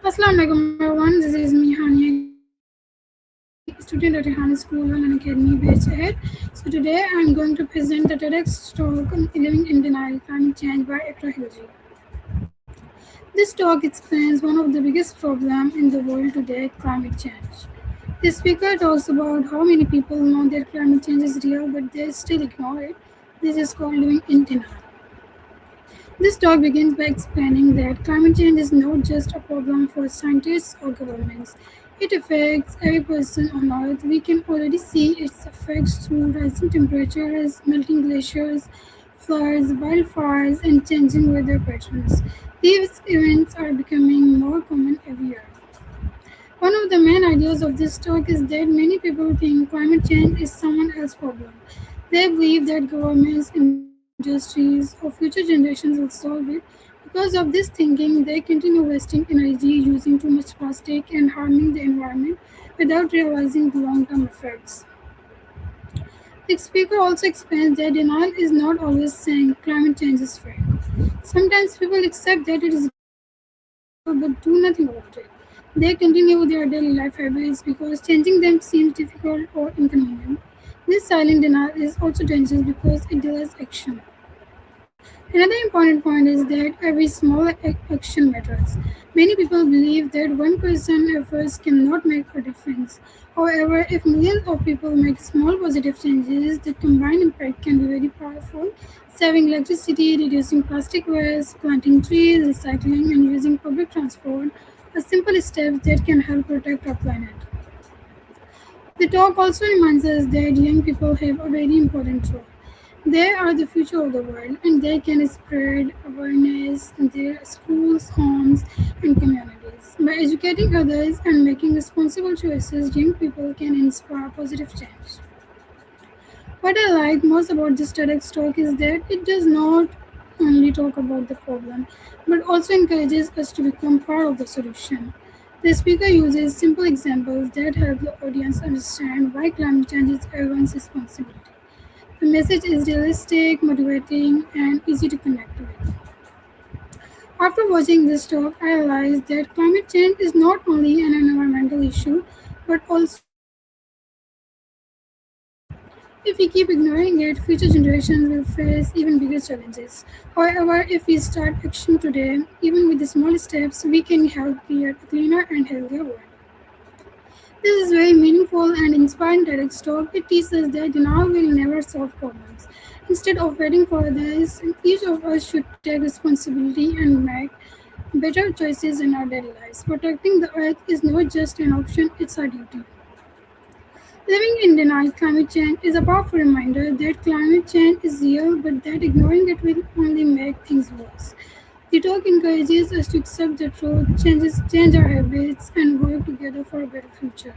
Assalamualaikum everyone, this is me Hania, student at Rehana School and Academy Batch Ahead. So today I'm going to present the TEDx talk on Living in Denial, Climate Change by Ekra Hilji. This talk explains one of the biggest problems in the world today, climate change. The speaker talks about how many people know that climate change is real but they still ignore it. This is called living in denial. This talk begins by explaining that climate change is not just a problem for scientists or governments. It affects every person on Earth. We can already see its effects through rising temperatures, melting glaciers, floods, wildfires, and changing weather patterns. These events are becoming more common every year. One of the main ideas of this talk is that many people think climate change is someone else's problem. They believe that governments, industries, or future generations will solve it. Because of this thinking, they continue wasting energy, using too much plastic, and harming the environment without realizing the long term effects. The speaker also explains that denial is not always saying climate change is fake. Sometimes people accept that it is real but do nothing about it. They continue their daily life habits because changing them seems difficult or inconvenient. This silent denial is also dangerous because it delays action. Another important point is that every small action matters. Many people believe that one person's efforts cannot make a difference. However, if millions of people make small positive changes, the combined impact can be very powerful. Saving electricity, reducing plastic waste, planting trees, recycling, and using public transport are simple steps that can help protect our planet. The talk also reminds us that young people have a very important role. They are the future of the world and they can spread awareness in their schools, homes, and communities. By educating others and making responsible choices, young people can inspire positive change. What I like most about this TEDx talk is that it does not only talk about the problem, but also encourages us to become part of the solution. The speaker uses simple examples that help the audience understand why climate change is everyone's responsibility. The message is realistic, motivating, and easy to connect with. After watching this talk, I realized that climate change is not only an environmental issue but also a social one. If we keep ignoring it, future generations will face even bigger challenges. However, if we start action today, even with the small steps, we can help create a cleaner and healthier world. This is very meaningful and inspiring TEDx talk. It teaches us that denial will never solve problems. Instead of waiting for others, each of us should take responsibility and make better choices in our daily lives. Protecting the earth is not just an option, it's our duty. Living in denial climate change is a powerful reminder that climate change is real but that ignoring it will only make things worse. The talk encourages us to accept the truth, change our habits, and work together for a better future.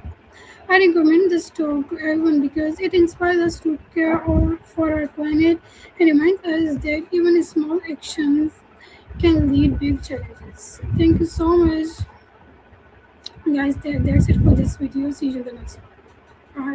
I recommend this talk to everyone because it inspires us to care for our planet and reminds us that even small actions can lead big challenges. Thank you so much, guys. That's it for this video. See you in the next one.